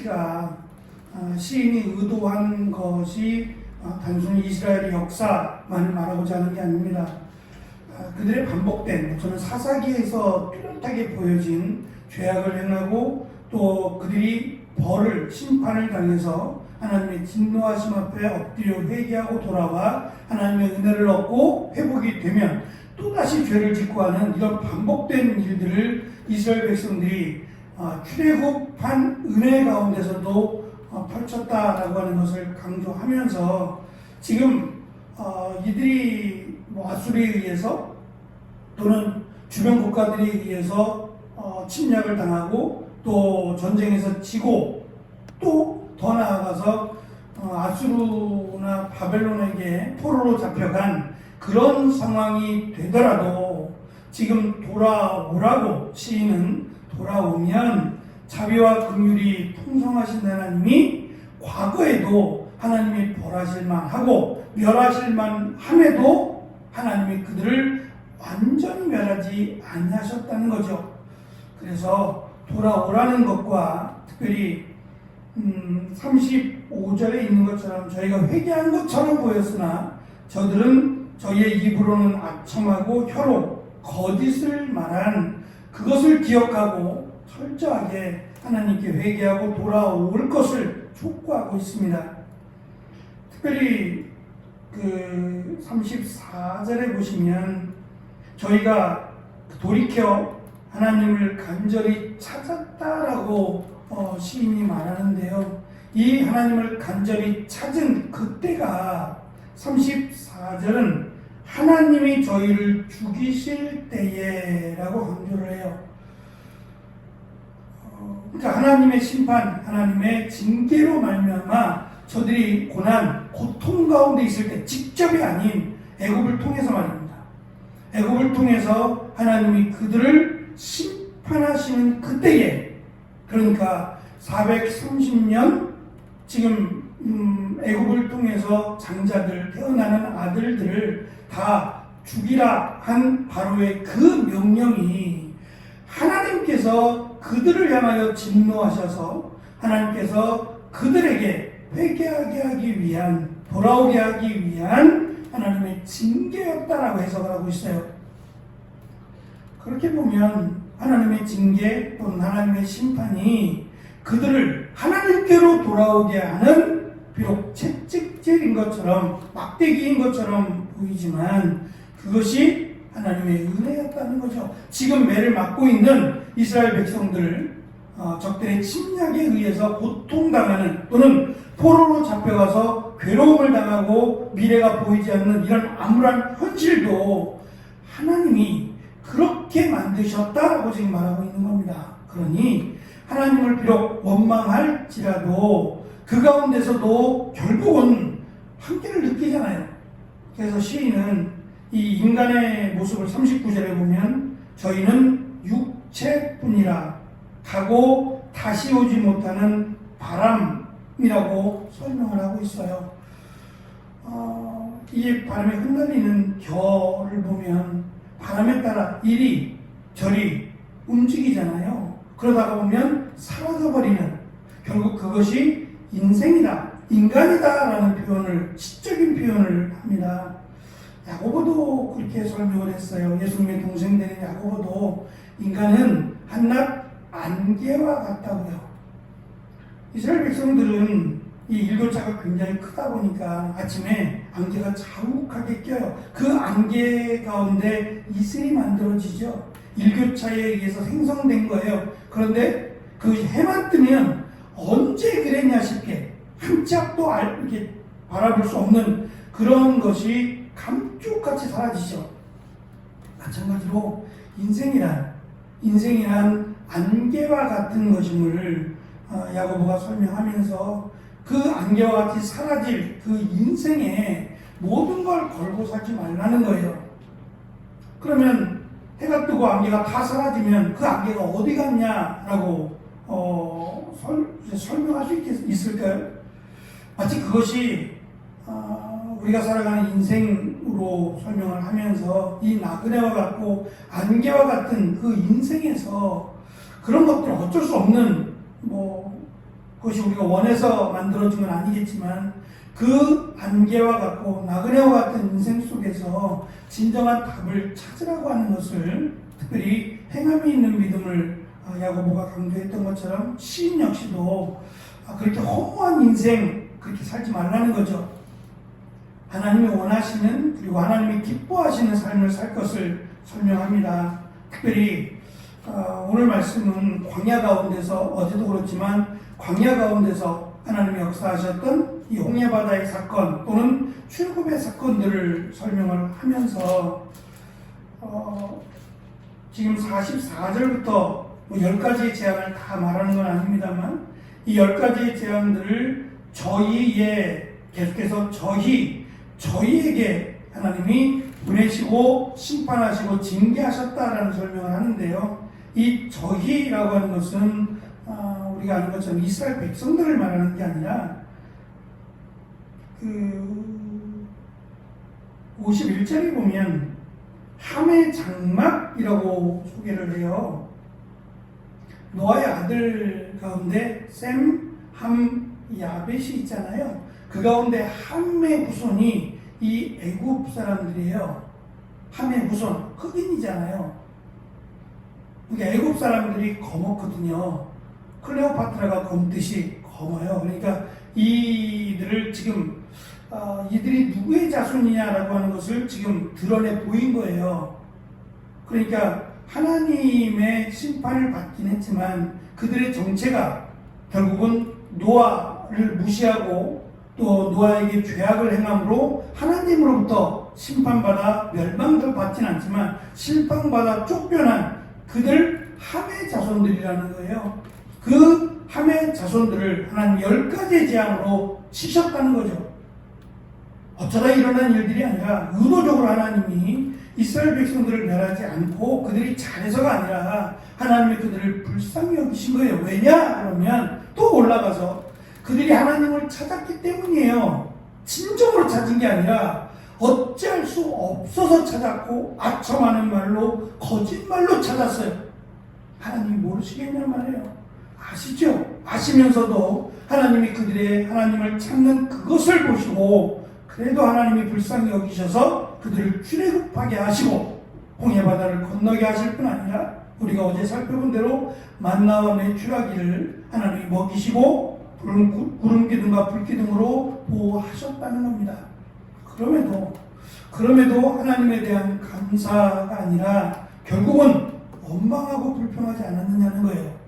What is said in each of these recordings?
메시지가 시인이 의도한 것이 단순히 이스라엘의 역사만을 말하고자 하는 게 아닙니다. 그들의 반복된, 저는 사사기에서 뚜렷하게 보여진 죄악을 행하고 또 그들이 벌을, 심판을 당해서 하나님의 진노하심 앞에 엎드려 회개하고 돌아와 하나님의 은혜를 얻고 회복이 되면 또다시 죄를 짓고 하는 이런 반복된 일들을 이스라엘 백성들이 출애굽한 은혜 가운데서도 펼쳤다라고 하는 것을 강조하면서 지금 이들이 아수르에 의해서 또는 주변 국가들에 의해서 침략을 당하고 또 전쟁에서 지고 또 더 나아가서 아수르나 바벨론에게 포로로 잡혀간 그런 상황이 되더라도 지금 돌아오라고 시인은 돌아오면 자비와 긍휼이 풍성하신 하나님이 과거에도 하나님이 벌하실만 하고 멸하실만 함에도 하나님이 그들을 완전히 멸하지 아니하셨다는 거죠. 그래서 돌아오라는 것과 특별히 35절에 있는 것처럼 저희가 회개한 것처럼 보였으나 저들은 저희의 입으로는 악청하고 혀로 거짓을 말한 그것을 기억하고 철저하게 하나님께 회개하고 돌아올 것을 촉구하고 있습니다. 특별히 그 34절에 보시면 저희가 돌이켜 하나님을 간절히 찾았다라고 시인이 말하는데요. 이 하나님을 간절히 찾은 그때가 34절은 하나님이 저희를 죽이실 때에라고 강조를 해요. 그러니까 하나님의 심판, 하나님의 징계로 말미암아 저들이 고난, 고통 가운데 있을 때 직접이 아닌 애굽을 통해서 말입니다. 애굽을 통해서 하나님이 그들을 심판하시는 그때에, 그러니까 430년 지금 애굽을 통해서 장자들, 태어나는 아들들을 다 죽이라 한 바로의 그 명령이 하나님께서 그들을 향하여 진노하셔서 하나님께서 그들에게 회개하게 하기 위한, 돌아오게 하기 위한 하나님의 징계였다라고 해석을 하고 있어요. 그렇게 보면 하나님의 징계 또는 하나님의 심판이 그들을 하나님께로 돌아오게 하는 비록 채찍질인 것처럼 막대기인 것처럼 보이지만 그것이 하나님의 은혜였다는 거죠. 지금 매를 맞고 있는 이스라엘 백성들, 적들의 침략에 의해서 고통당하는 또는 포로로 잡혀가서 괴로움을 당하고 미래가 보이지 않는 이런 암울한 현실도 하나님이 그렇게 만드셨다라고 지금 말하고 있는 겁니다. 그러니 하나님을 비록 원망할지라도 그 가운데서도 결국은 한계를 느끼잖아요. 그래서 시인은 이 인간의 모습을 39절에 보면 저희는 육체뿐이라 가고 다시 오지 못하는 바람이라고 설명을 하고 있어요. 이 바람에 흩날리는 겨를 보면 바람에 따라 이리 저리 움직이잖아요. 그러다가 보면 사라져버리는, 결국 그것이 인생이다, 인간이다라는 표현을, 시적인 표현을 합니다. 야고보도 그렇게 설명을 했어요. 예수님의 동생 되는 야고보도 인간은 한낱 안개와 같다고요. 이스라엘 백성들은 이 일교차가 굉장히 크다 보니까 아침에 안개가 자욱하게 껴요. 그 안개 가운데 이슬이 만들어지죠. 일교차에 의해서 생성된 거예요. 그런데 그 해만 뜨면 언제 그랬냐 싶게 한 치 앞도 이렇게 바라볼 수 없는 그런 것이 감쪽같이 사라지죠. 마찬가지로 인생이란 안개와 같은 것임을 야고보가 설명하면서 그 안개와 같이 사라질 그 인생에 모든 걸 걸고 살지 말라는 거예요. 그러면 해가 뜨고 안개가 다 사라지면 그 안개가 어디 갔냐라고 설명할 수 있을까요? 마치 그것이 우리가 살아가는 인생으로 설명을 하면서 이 나그네와 같고 안개와 같은 그 인생에서 그런 것들은 어쩔 수 없는 그것이 우리가 원해서 만들어진 건 아니겠지만 그 안개와 같고 나그네와 같은 인생 속에서 진정한 답을 찾으라고 하는 것을 특별히 행함이 있는 믿음을 야고보가 강조했던 것처럼 시인 역시도 그렇게 허무한 인생 그렇게 살지 말라는 거죠. 하나님이 원하시는 그리고 하나님이 기뻐하시는 삶을 살 것을 설명합니다. 특별히 오늘 말씀은 광야 가운데서 어제도 그렇지만 광야 가운데서 하나님이 역사하셨던 이 홍해바다의 사건 또는 출굽의 사건들을 설명을 하면서 지금 44절부터 10가지의 재앙을 다 말하는 건 아닙니다만 이 10가지의 재앙들을 계속해서 저희에게 하나님이 보내시고 심판하시고 징계하셨다라는 설명을 하는데요. 이 저희라고 하는 것은 우리가 아는 것처럼 이스라엘 백성들을 말하는 게 아니라 51절에 보면 함의 장막이라고 소개를 해요. 노아의 아들 가운데 셈, 함, 야벳이 있잖아요. 그 가운데 함의 후손이 이 애굽 사람들이에요. 함의 후손, 흑인이잖아요. 그러니까 애굽 사람들이 검었거든요. 클레오파트라가 검듯이 검어요. 그러니까 이들을 지금 이들이 누구의 자손이냐라고 하는 것을 지금 드러내 보인 거예요. 그러니까 하나님의 심판을 받긴 했지만 그들의 정체가 결국은 노아를 무시하고 또 노아에게 죄악을 행함으로 하나님으로부터 심판받아 멸망도 받진 않지만 심판받아 쫓겨난 그들 함의 자손들이라는 거예요. 그 함의 자손들을 하나님 10가지의 재앙으로 치셨다는 거죠. 어쩌다 일어난 일들이 아니라 의도적으로 하나님이 이스라엘 백성들을 멸하지 않고 그들이 잘해서가 아니라 하나님이 그들을 불쌍히 여기신 거예요. 왜냐? 그러면 또 올라가서 그들이 하나님을 찾았기 때문이에요. 진정으로 찾은 게 아니라 어찌할 수 없어서 찾았고 아첨하는 말로 거짓말로 찾았어요. 하나님이 모르시겠냐 말이에요. 아시죠? 아시면서도 하나님이 그들의 하나님을 찾는 그것을 보시고 그래도 하나님이 불쌍히 여기셔서 그들을 출애굽하게 하시고 홍해바다를 건너게 하실 뿐 아니라 우리가 어제 살펴본 대로 만나와 메추라기를 하나님이 먹이시고 구름기둥과 불기둥으로 보호하셨다는 겁니다. 그럼에도 하나님에 대한 감사가 아니라 결국은 원망하고 불평하지 않았느냐는 거예요.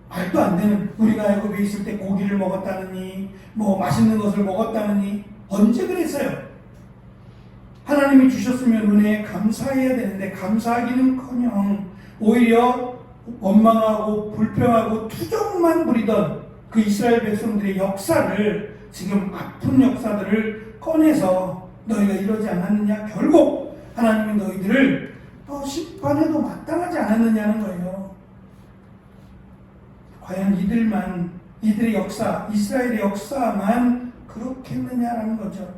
말도 안 되는, 우리가 애굽에 있을 때 고기를 먹었다느니 맛있는 것을 먹었다느니 언제 그랬어요? 하나님이 주셨으면 은혜에 감사해야 되는데 감사하기는커녕 오히려 원망하고 불평하고 투정만 부리던 그 이스라엘 백성들의 역사를, 지금 아픈 역사들을 꺼내서 너희가 이러지 않았느냐, 결국 하나님이 너희들을 더 심판해도 마땅하지 않았느냐는 거예요. 과연 이들의 역사, 이스라엘의 역사만 그렇게 했느냐라는 거죠.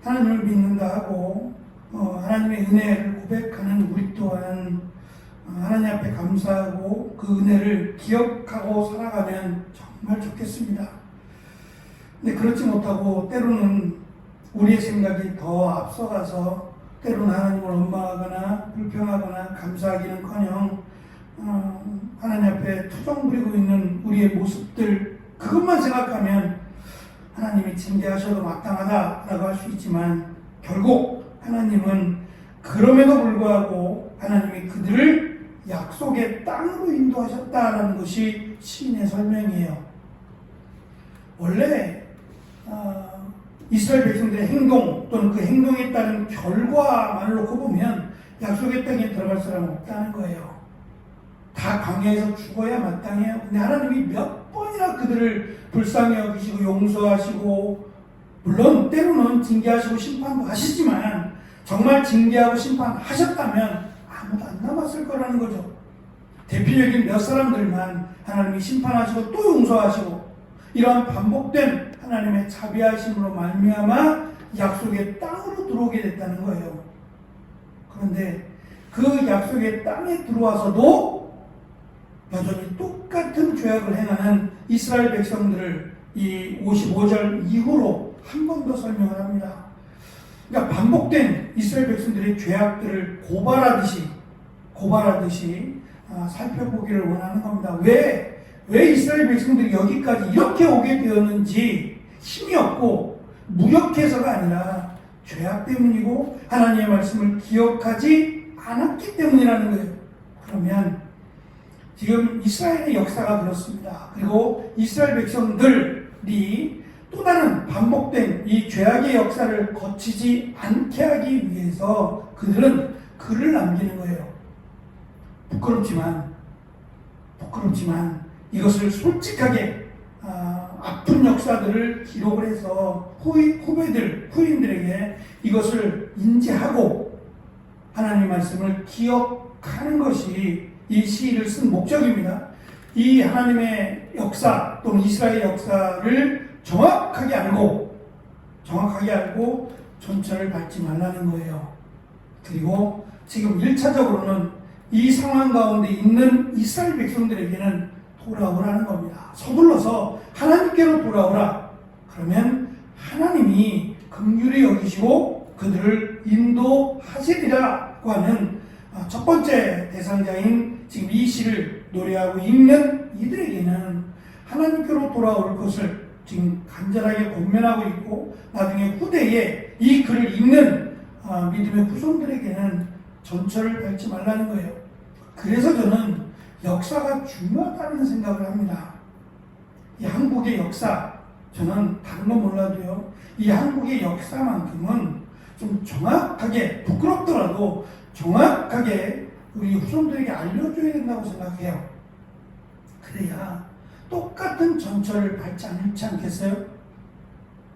하나님을 믿는다 하고 하나님의 은혜를 고백하는 우리 또한 하나님 앞에 감사하고 그 은혜를 기억하고 살아가면 정말 좋겠습니다. 근데 그렇지 못하고 때로는 우리의 생각이 더 앞서가서 때로는 하나님을 원망하거나 불평하거나 감사하기는커녕 하나님 앞에 투정 부리고 있는 우리의 모습들, 그것만 생각하면 하나님이 징계하셔도 마땅하다라고 할 수 있지만 결국 하나님은 그럼에도 불구하고 하나님이 그들을 약속의 땅으로 인도하셨다라는 것이 시인의 설명이에요. 원래 이스라엘 백성들의 행동 또는 그 행동에 따른 결과만을 놓고 보면 약속의 땅에 들어갈 사람은 없다는 거예요. 다 광야에서 죽어야 마땅해요. 근데 하나님이 몇 번이나 그들을 불쌍히 여기시고 용서하시고, 물론 때로는 징계하시고 심판도 하시지만 정말 징계하고 심판하셨다면 아무도 안 남았을 거라는 거죠. 대표적인 몇 사람들만 하나님이 심판하시고 또 용서하시고, 이러한 반복된 하나님의 자비하심으로 말미암아 약속의 땅으로 들어오게 됐다는 거예요. 그런데 그 약속의 땅에 들어와서도 여전히 똑같은 죄악을 행하는 이스라엘 백성들을 이 55절 이후로 한 번 더 설명을 합니다. 그러니까 반복된 이스라엘 백성들의 죄악들을 고발하듯이 살펴보기를 원하는 겁니다. 왜 이스라엘 백성들이 여기까지 이렇게 오게 되었는지 힘이 없고 무력해서가 아니라 죄악 때문이고 하나님의 말씀을 기억하지 않았기 때문이라는 거예요. 그러면 지금 이스라엘의 역사가 그렇습니다. 그리고 이스라엘 백성들이 또 다른 반복된 이 죄악의 역사를 거치지 않게 하기 위해서 그들은 글을 남기는 거예요. 부끄럽지만 이것을 솔직하게 아픈 역사들을 기록을 해서 후인들에게 이것을 인지하고 하나님의 말씀을 기억하는 것이 이 시를 쓴 목적입니다. 이 하나님의 역사 또는 이스라엘의 역사를 정확하게 알고 전철을 밟지 말라는 거예요. 그리고 지금 1차적으로는 이 상황 가운데 있는 이스라엘 백성들에게는 돌아오라는 겁니다. 서둘러서 하나님께로 돌아오라. 그러면 하나님이 긍휼히 여기시고 그들을 인도하시리라고 하는 첫 번째 대상자인 지금 이 시를 노래하고 읽는 이들에게는 하나님께로 돌아올 것을 지금 간절하게 권면하고 있고 나중에 후대에 이 글을 읽는 믿음의 후손들에게는 전철을 밟지 말라는 거예요. 그래서 저는 역사가 중요하다는 생각을 합니다. 이 한국의 역사, 저는 다른 건 몰라도요, 이 한국의 역사만큼은 좀 정확하게, 부끄럽더라도 정확하게 우리 후손들에게 알려줘야 된다고 생각해요. 그래야 똑같은 전철을 밟지 않지 않겠어요?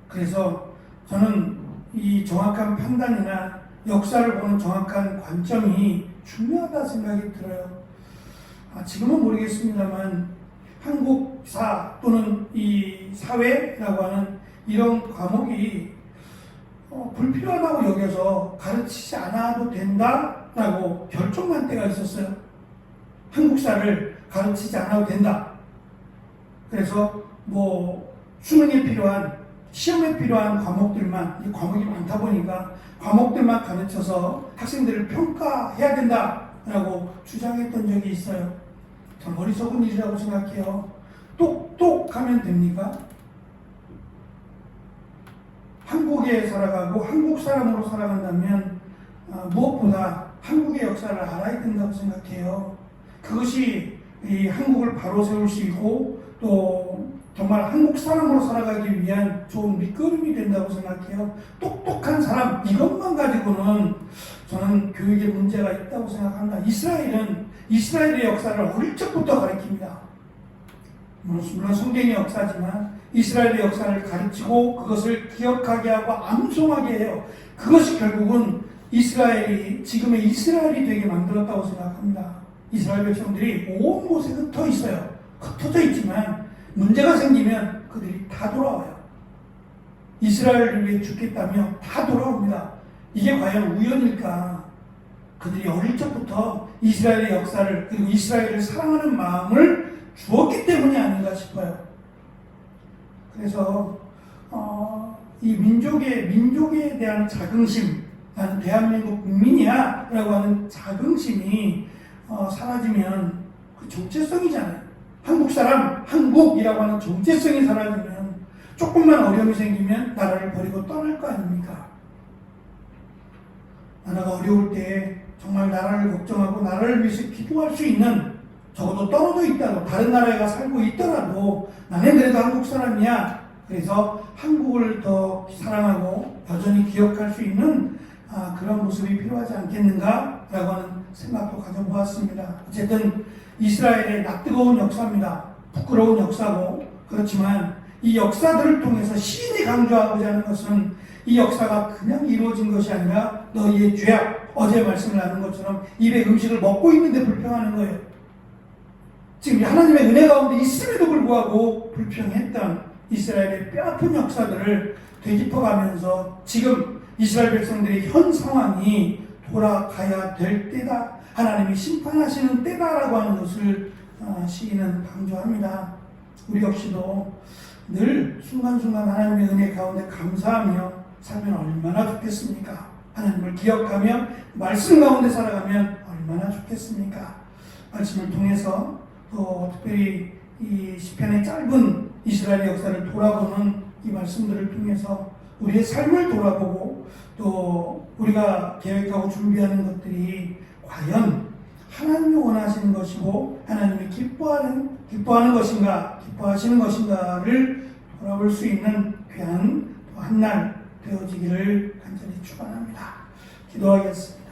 그래서 저는 이 정확한 판단이나 역사를 보는 정확한 관점이 중요하다 생각이 들어요. 지금은 모르겠습니다만 한국사 또는 이 사회라고 하는 이런 과목이 불필요하다고 여겨서 가르치지 않아도 된다라고 결정난 때가 있었어요. 한국사를 가르치지 않아도 된다. 그래서 수능에 필요한, 시험에 필요한 과목들만, 이 과목이 많다 보니까 과목들만 가르쳐서 학생들을 평가해야 된다라고 주장했던 적이 있어요. 전 어리석은 일이라고 생각해요. 똑똑하면 됩니까? 한국에 살아가고 한국 사람으로 살아간다면 무엇보다 한국의 역사를 알아야 된다고 생각해요. 그것이 이 한국을 바로 세울 수 있고 또 정말 한국 사람으로 살아가기 위한 좋은 밑거름이 된다고 생각해요. 똑똑한 사람, 이것만 가지고는 저는 교육에 문제가 있다고 생각합니다. 이스라엘의 역사를 어릴 적부터 가르칩니다. 물론 성경의 역사지만 이스라엘의 역사를 가르치고 그것을 기억하게 하고 암송하게 해요. 그것이 결국은 지금의 이스라엘이 되게 만들었다고 생각합니다. 이스라엘 백성들이 온 곳에 흩어 있어요. 흩어져 있지만 문제가 생기면 그들이 다 돌아와요. 이스라엘을 위해 죽겠다며 다 돌아옵니다. 이게 과연 우연일까? 그들이 어릴 적부터 이스라엘의 역사를, 그리고 이스라엘을 사랑하는 마음을 주었기 때문이 아닌가 싶어요. 그래서 이 민족에 대한 자긍심, 나는 대한민국 국민이야 라고 하는 자긍심이 사라지면 그 정체성이잖아요. 한국 사람, 한국이라고 하는 정체성이 사라지면 조금만 어려움이 생기면 나라를 버리고 떠날 거 아닙니까? 나라가 어려울 때 정말 나라를 걱정하고 나라를 위해서 기도할 수 있는, 적어도 떨어져 있다고 다른 나라에 가 살고 있더라도 나는 그래도 한국 사람이야. 그래서 한국을 더 사랑하고 여전히 기억할 수 있는 그런 모습이 필요하지 않겠는가라고 하는 생각도 가져보았습니다. 어쨌든 이스라엘의 낯뜨거운 역사입니다. 부끄러운 역사고, 그렇지만 이 역사들을 통해서 시인이 강조하고자 하는 것은 이 역사가 그냥 이루어진 것이 아니라 너희의 죄악, 어제 말씀을 나눈 것처럼 입에 음식을 먹고 있는데 불평하는 거예요. 지금 하나님의 은혜 가운데 있음에도 불구하고 불평했던 이스라엘의 뼈아픈 역사들을 되짚어가면서 지금 이스라엘 백성들의 현 상황이 돌아가야 될 때다, 하나님이 심판하시는 때다라고 하는 것을 시인은 강조합니다. 우리 역시도 늘 순간순간 하나님의 은혜 가운데 감사하며 살면 얼마나 좋겠습니까? 하나님을 기억하며 말씀 가운데 살아가면 얼마나 좋겠습니까? 말씀을 통해서 또 특별히 이 시편의 짧은 이스라엘의 역사를 돌아보는 이 말씀들을 통해서 우리의 삶을 돌아보고 또 우리가 계획하고 준비하는 것들이 과연 하나님이 원하시는 것이고 하나님이 기뻐하는 것인가, 기뻐하시는 것인가를 돌아볼 수 있는 귀한 한 날 되어지기를 간절히 축원합니다. 기도하겠습니다.